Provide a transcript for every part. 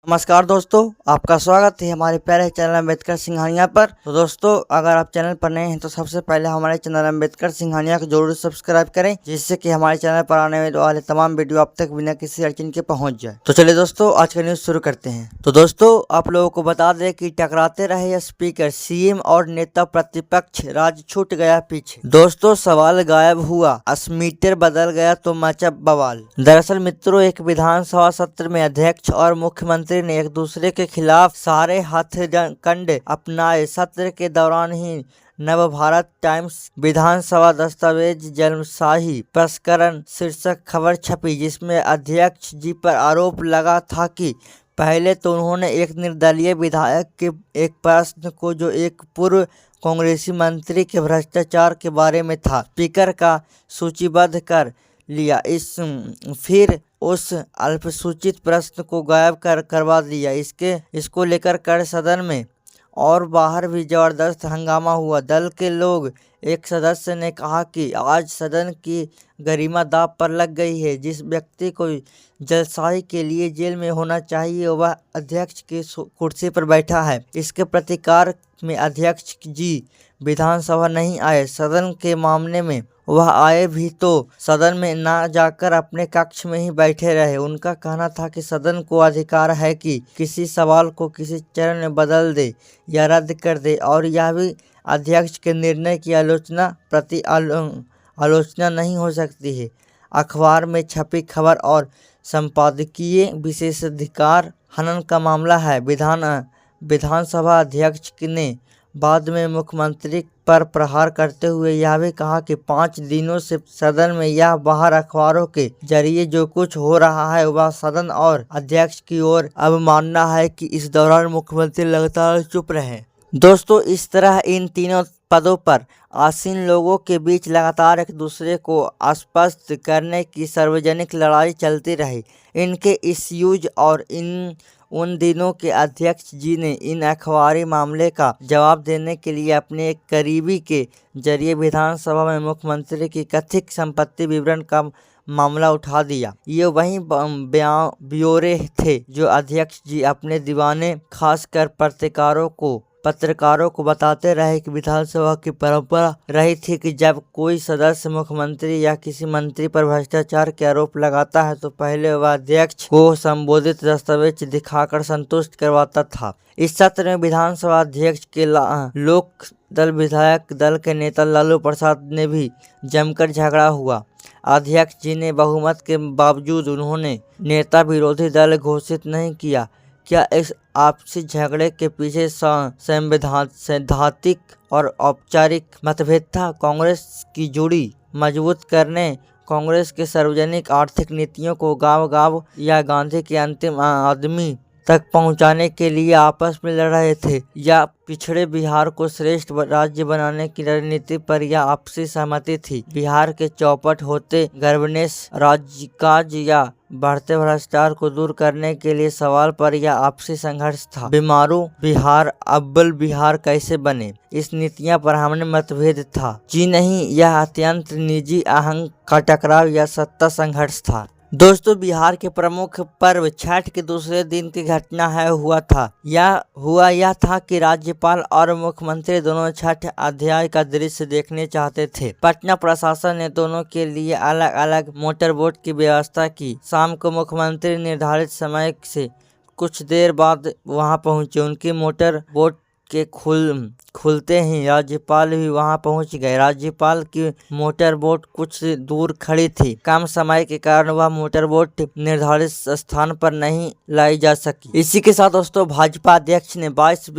नमस्कार दोस्तों, आपका स्वागत है हमारे प्यारे चैनल अम्बेडकर सिंघानिया पर। तो दोस्तों, अगर आप चैनल पर नए हैं तो सबसे पहले हमारे चैनल अम्बेडकर सिंघानिया को जरूर सब्सक्राइब करें, जिससे कि हमारे चैनल पर आने वाले तमाम वीडियो आप तक बिना किसी अड़चन के पहुंच जाए। तो चलिए दोस्तों, आज का न्यूज शुरू करते हैं। तो दोस्तों, आप लोगों को बता दें कि टकराते रहे स्पीकर, सीएम और नेता प्रतिपक्ष, राज्य छूट गया पीछे। दोस्तों, सवाल गायब हुआ, स्पीकर बदल गया तो मचा बवाल। दरअसल मित्रों, एक विधानसभा सत्र में अध्यक्ष और मुख्यमंत्री ने एक दूसरे के खिलाफ सारे हथकंड अपनाए। सत्र के दौरान ही नवभारत टाइम्स विधानसभा दस्तावेज जलमशाही प्रसंस्करण शीर्षक खबर छपी, जिसमें अध्यक्ष जी पर आरोप लगा था कि पहले तो उन्होंने एक निर्दलीय विधायक के एक प्रश्न को, जो एक पूर्व कांग्रेसी मंत्री के भ्रष्टाचार के बारे में था, स्पीकर का सूचीबद्ध कर लिया। फिर उस अल्पसूचित प्रश्न को गायब करवा दिया। इसको लेकर कर सदन में और बाहर भी जबरदस्त हंगामा हुआ। दल के लोग, एक सदस्य ने कहा कि आज सदन की गरिमा दांव पर लग गई है। जिस व्यक्ति को जलसाही के लिए जेल में होना चाहिए वह अध्यक्ष की कुर्सी पर बैठा है। इसके प्रतिकार में अध्यक्ष जी विधानसभा नहीं आए। सदन के मामले में वह आए भी तो सदन में ना जाकर अपने कक्ष में ही बैठे रहे। उनका कहना था कि सदन को अधिकार है कि किसी सवाल को किसी चरण में बदल दे या रद्द कर दे, और यह भी अध्यक्ष के निर्णय की आलोचना नहीं हो सकती है। अखबार में छपी खबर और संपादकीय विशेषाधिकार हनन का मामला है। विधानसभा अध्यक्ष ने बाद में मुख्यमंत्री पर प्रहार करते हुए यह भी कहा कि 5 दिनों से सदन में या बाहर अखबारों के जरिए जो कुछ हो रहा है वह सदन और अध्यक्ष की ओर अवमानना है कि इस दौरान मुख्यमंत्री लगातार चुप रहे। दोस्तों, इस तरह इन तीनों पदों पर आसीन लोगों के बीच लगातार एक दूसरे को अस्पष्ट करने की सार्वजनिक लड़ाई चलती रही। इनके इस यूज और उन दिनों के अध्यक्ष जी ने इन अखबारी मामले का जवाब देने के लिए अपने एक करीबी के जरिए विधानसभा में मुख्यमंत्री की कथित संपत्ति विवरण का मामला उठा दिया। ये वही ब्यौरे थे जो अध्यक्ष जी अपने दीवाने खासकर पत्रकारों को बताते रहे कि विधानसभा की परंपरा रही थी कि जब कोई सदस्य मुख्यमंत्री या किसी मंत्री पर भ्रष्टाचार के आरोप लगाता है तो पहले वह अध्यक्ष को संबोधित दस्तावेज दिखाकर संतुष्ट करवाता था। इस सत्र में विधानसभा अध्यक्ष के लोक दल विधायक दल के नेता लालू प्रसाद ने भी जमकर झगड़ा हुआ। अध्यक्ष जी ने बहुमत के बावजूद उन्होंने नेता विरोधी दल घोषित नहीं किया। क्या इस आपसी झगड़े के पीछे सैद्धांतिक और औपचारिक मतभेद था? कांग्रेस की जुड़ी मजबूत करने, कांग्रेस के सार्वजनिक आर्थिक नीतियों को गांव-गांव या गांधी के अंतिम आदमी तक पहुंचाने के लिए आपस में लड़ रहे थे, या पिछड़े बिहार को श्रेष्ठ राज्य बनाने की रणनीति पर यह आपसी सहमति थी? बिहार के चौपट होते गर्वनेस राज्यकाज या बढ़ते भ्रष्टाचार को दूर करने के लिए सवाल पर यह आपसी संघर्ष था। बीमारू बिहार अव्वल बिहार कैसे बने, इस नीतियां पर हमने मतभेद था। जी नहीं, यह अत्यंत निजी अहंकार का टकराव या सत्ता संघर्ष था। दोस्तों, बिहार के प्रमुख पर्व छठ के दूसरे दिन की घटना हुआ यह था कि राज्यपाल और मुख्यमंत्री दोनों छठ अध्याय का दृश्य देखने चाहते थे। पटना प्रशासन ने दोनों के लिए अलग अलग मोटर बोट की व्यवस्था की। शाम को मुख्यमंत्री निर्धारित समय से कुछ देर बाद वहां पहुंचे। उनकी मोटर बोट के खुलते ही राज्यपाल भी वहां पहुंच गए। राज्यपाल की मोटर बोट कुछ दूर खड़ी थी। कम समय के कारण वह मोटर बोट निर्धारित स्थान पर नहीं लाई जा सकी। इसी के साथ दोस्तों, भाजपा अध्यक्ष ने 22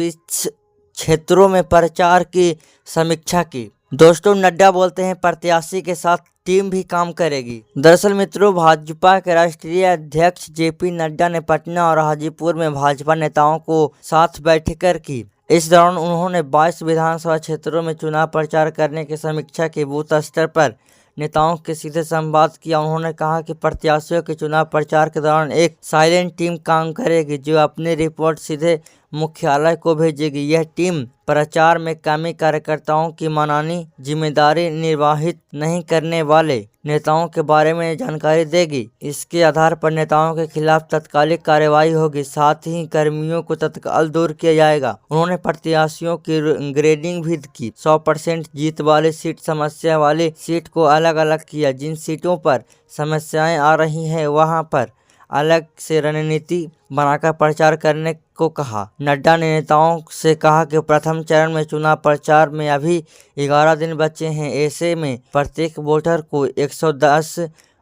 क्षेत्रों में प्रचार की समीक्षा की। दोस्तों, नड्डा बोलते हैं प्रत्याशी के साथ टीम भी काम करेगी। दरअसल मित्रों, भाजपा के राष्ट्रीय अध्यक्ष जेपी नड्डा ने पटना और हाजीपुर में भाजपा नेताओं को साथ बैठक की। इस दौरान उन्होंने 22 विधानसभा क्षेत्रों में चुनाव प्रचार करने की समीक्षा की। बूथ स्तर पर नेताओं के सीधे संवाद किया। उन्होंने कहा कि प्रत्याशियों के चुनाव प्रचार के दौरान एक साइलेंट टीम काम करेगी जो अपनी रिपोर्ट सीधे मुख्यालय को भेजेगी। यह टीम प्रचार में कमी, कार्यकर्ताओं की मनमानी, जिम्मेदारी निर्वाहित नहीं करने वाले नेताओं के बारे में जानकारी देगी। इसके आधार पर नेताओं के खिलाफ तत्कालिक कार्रवाई होगी, साथ ही कर्मियों को तत्काल दूर किया जाएगा। उन्होंने प्रत्याशियों की ग्रेडिंग भी की। 100% जीत वाली सीट, समस्या वाली सीट को अलग अलग किया। जिन सीटों पर समस्याएं आ रही हैं वहां पर अलग से रणनीति बनाकर प्रचार करने को कहा। नड्डा ने नेताओं से कहा कि प्रथम चरण में चुनाव प्रचार में अभी 11 दिन बचे हैं। ऐसे में प्रत्येक वोटर को 110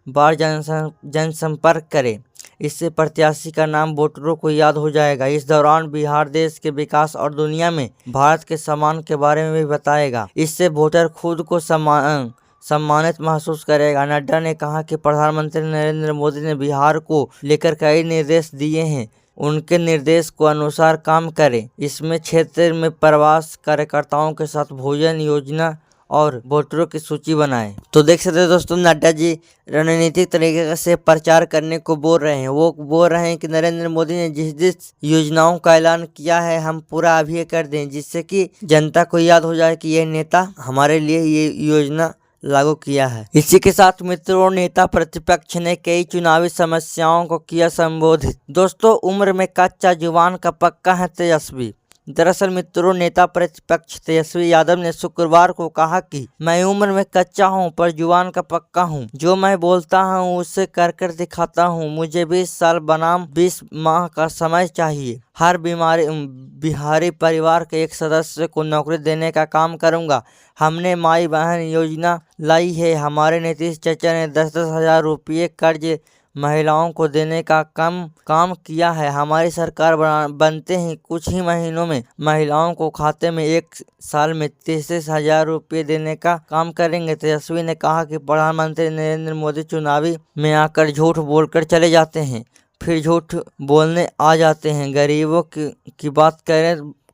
बार जनसंपर्क करें। इससे प्रत्याशी का नाम वोटरों को याद हो जाएगा। इस दौरान बिहार देश के विकास और दुनिया में भारत के सम्मान के बारे में भी बताएगा। इससे वोटर खुद को सम्मानित महसूस करेगा। नड्डा ने कहा कि प्रधानमंत्री नरेंद्र मोदी ने बिहार को लेकर कई निर्देश दिए हैं, उनके निर्देश को अनुसार काम करें। इसमें क्षेत्र में प्रवास, कार्यकर्ताओं के साथ भोजन योजना और वोटरों की सूची बनाएं। तो देख सकते हैं दोस्तों, नड्डा जी रणनीतिक तरीके से प्रचार करने को बोल रहे हैं। वो बोल रहे हैं कि नरेंद्र मोदी ने जिस जिस योजनाओं का ऐलान किया है हम पूरा अभी कर दें, जिससे कि जनता को याद हो जाए कि यह नेता हमारे लिए ये योजना लागू किया है। इसी के साथ मित्रों, नेता प्रतिपक्ष ने कई चुनावी समस्याओं को किया संबोधित। दोस्तों, उम्र में कच्चा, जुबान का पक्का है तेजस्वी। दरअसल मित्रों, नेता प्रतिपक्ष तेजस्वी यादव ने शुक्रवार को कहा कि मैं उम्र में कच्चा हूं पर जुबान का पक्का हूं। जो मैं बोलता हूं उसे कर दिखाता हूं। मुझे 20 साल बनाम 20 माह का समय चाहिए। हर बिहारी परिवार के एक सदस्य को नौकरी देने का काम करूंगा। हमने माई बहन योजना लाई है। हमारे नीतीश चाचा ने 10-10 हजार रुपये कर्ज महिलाओं को देने का काम किया है। हमारी सरकार बनते ही कुछ ही महीनों में महिलाओं को खाते में 1 साल में 33 हजार रुपये देने का काम करेंगे। तेजस्वी ने कहा कि प्रधानमंत्री नरेंद्र मोदी चुनावी में आकर झूठ बोलकर चले जाते हैं, फिर झूठ बोलने आ जाते हैं। गरीबों की बात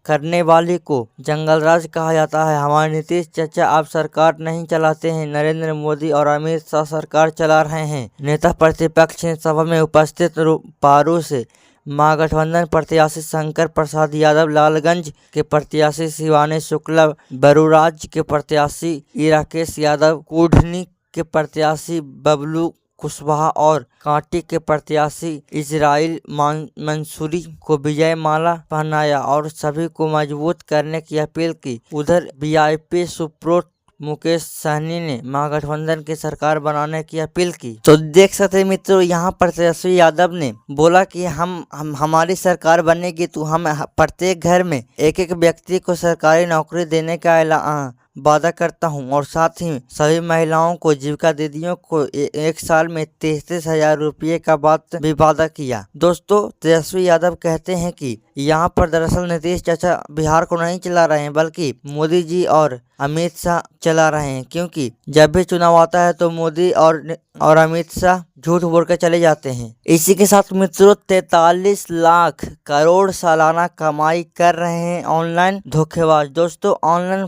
करने वाले को जंगलराज कहा जाता है। हमारे नीतीश चाचा अब सरकार नहीं चलाते हैं, नरेंद्र मोदी और अमित शाह सरकार चला रहे हैं। नेता प्रतिपक्ष ने सभा में उपस्थित पारू से महागठबंधन प्रत्याशी शंकर प्रसाद यादव, लालगंज के प्रत्याशी शिवानी शुक्ला, बरूराज के प्रत्याशी राकेश यादव, कुढ़नी के प्रत्याशी बबलू कुशवाहा और कांटी के प्रत्याशी इजराइल मंसूरी को विजय माला पहनाया और सभी को मजबूत करने की अपील की। उधर वीआईपी सुप्रीमो मुकेश सहनी ने महागठबंधन की सरकार बनाने की अपील की। तो देख सकते हैं मित्रों, यहाँ पर तेजस्वी यादव ने बोला कि हमारी सरकार बनेगी तो हम प्रत्येक घर में एक एक व्यक्ति को सरकारी नौकरी देने का वादा करता हूं और साथ ही सभी महिलाओं को, जीविका दीदियों को 1 साल में 33 हजार रुपये का भी वादा किया। दोस्तों, तेजस्वी यादव कहते हैं कि यहाँ पर दरअसल नीतीश चाचा बिहार को नहीं चला रहे हैं बल्कि मोदी जी और अमित शाह चला रहे हैं, क्योंकि जब भी चुनाव आता है तो मोदी और अमित शाह झूठ बोलकर चले जाते हैं। इसी के साथ मित्रों, 43 लाख करोड़ सालाना कमाई कर रहे हैं ऑनलाइन धोखेबाज। दोस्तों, ऑनलाइन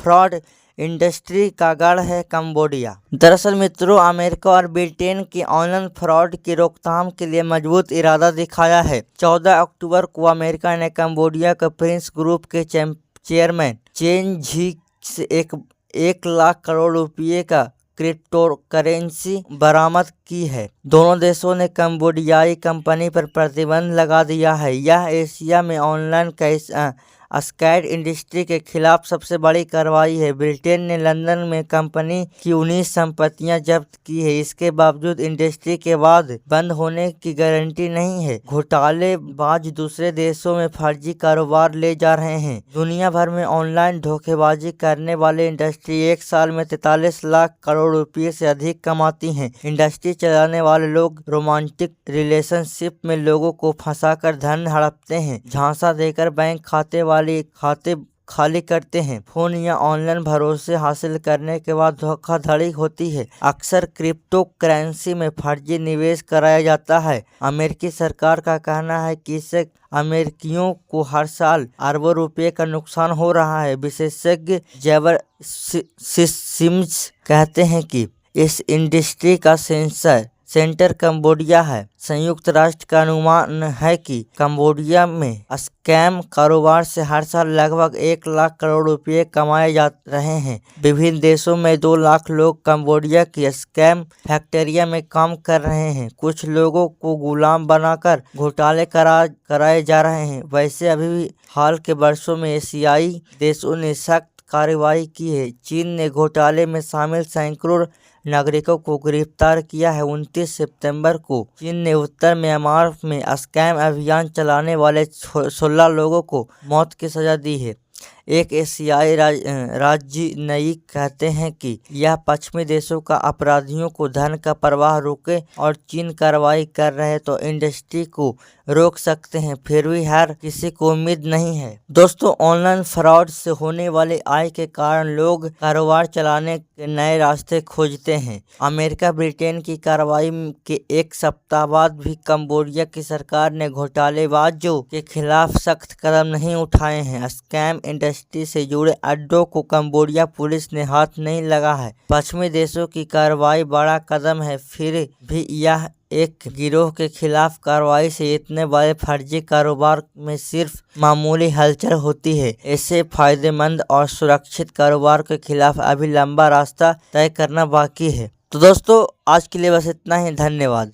फ्रॉड इंडस्ट्री का गढ़ है कंबोडिया। दरअसल मित्रों, अमेरिका और ब्रिटेन की ऑनलाइन फ्रॉड की रोकथाम के लिए मजबूत इरादा दिखाया है। 14 अक्टूबर को अमेरिका ने कंबोडिया के प्रिंस ग्रुप के चेयरमैन चेन झी से 1 लाख करोड़ रुपये का क्रिप्टो करेंसी बरामद की है। दोनों देशों ने कंबोडियाई कंपनी पर प्रतिबंध लगा दिया है। यह एशिया में ऑनलाइन स्कैम इंडस्ट्री के खिलाफ सबसे बड़ी कार्रवाई है। ब्रिटेन ने लंदन में कंपनी की 19 संपत्तियां जब्त की है। इसके बावजूद इंडस्ट्री के बाद बंद होने की गारंटी नहीं है। घोटालेबाज दूसरे देशों में फर्जी कारोबार ले जा रहे हैं। दुनिया भर में ऑनलाइन धोखेबाजी करने वाले इंडस्ट्री 1 साल में 43 लाख करोड़ रुपए से अधिक कमाती है। इंडस्ट्री चलाने वाले लोग रोमांटिक रिलेशनशिप में लोगों को फंसाकर धन हड़पते हैं, झांसा देकर बैंक खाते खाली करते हैं। फोन या ऑनलाइन भरोसे हासिल करने के बाद धोखाधड़ी होती है। अक्सर क्रिप्टो करेंसी में फर्जी निवेश कराया जाता है। अमेरिकी सरकार का कहना है कि इससे अमेरिकियों को हर साल अरबों रुपए का नुकसान हो रहा है। विशेषज्ञ जेवर सिम्स कहते हैं कि इस इंडस्ट्री का सेंसर सेंटर कंबोडिया है। संयुक्त राष्ट्र का अनुमान है कि कंबोडिया में स्कैम कारोबार से हर साल लगभग 1 लाख करोड़ रुपए कमाए जा रहे हैं। विभिन्न देशों में 2 लाख लोग कंबोडिया की स्कैम फैक्ट्रिया में काम कर रहे हैं। कुछ लोगों को गुलाम बनाकर घोटाले कराए जा रहे हैं। वैसे अभी भी हाल के वर्षों में एशियाई देशों ने सख्त कार्रवाई की है। चीन ने घोटाले में शामिल सैकड़ों नागरिकों को गिरफ्तार किया है। 29 सितंबर को चीन ने उत्तर म्यांमार में स्कैम अभियान चलाने वाले 16 लोगों को मौत की सजा दी है। एक एशियाई राजनयिक कहते हैं कि यह पश्चिमी देशों का अपराधियों को धन का प्रवाह रोके और चीन कार्रवाई कर रहे तो इंडस्ट्री को रोक सकते हैं। फिर भी हर किसी को उम्मीद नहीं है। दोस्तों, ऑनलाइन फ्रॉड से होने वाले आय के कारण लोग कारोबार चलाने के नए रास्ते खोजते हैं। अमेरिका ब्रिटेन की कार्रवाई के 1 सप्ताह बाद भी कंबोडिया की सरकार ने घोटालेबाजों के खिलाफ सख्त कदम नहीं उठाए हैं। स्कैम इंडस्ट्री से जुड़े अड्डों को कंबोडिया पुलिस ने हाथ नहीं लगा है। पश्चिमी देशों की कार्रवाई बड़ा कदम है, फिर भी यह एक गिरोह के खिलाफ कार्रवाई से इतने बड़े फर्जी कारोबार में सिर्फ मामूली हलचल होती है। ऐसे फायदेमंद और सुरक्षित कारोबार के खिलाफ अभी लंबा रास्ता तय करना बाकी है। तो दोस्तों, आज के लिए बस इतना ही। धन्यवाद।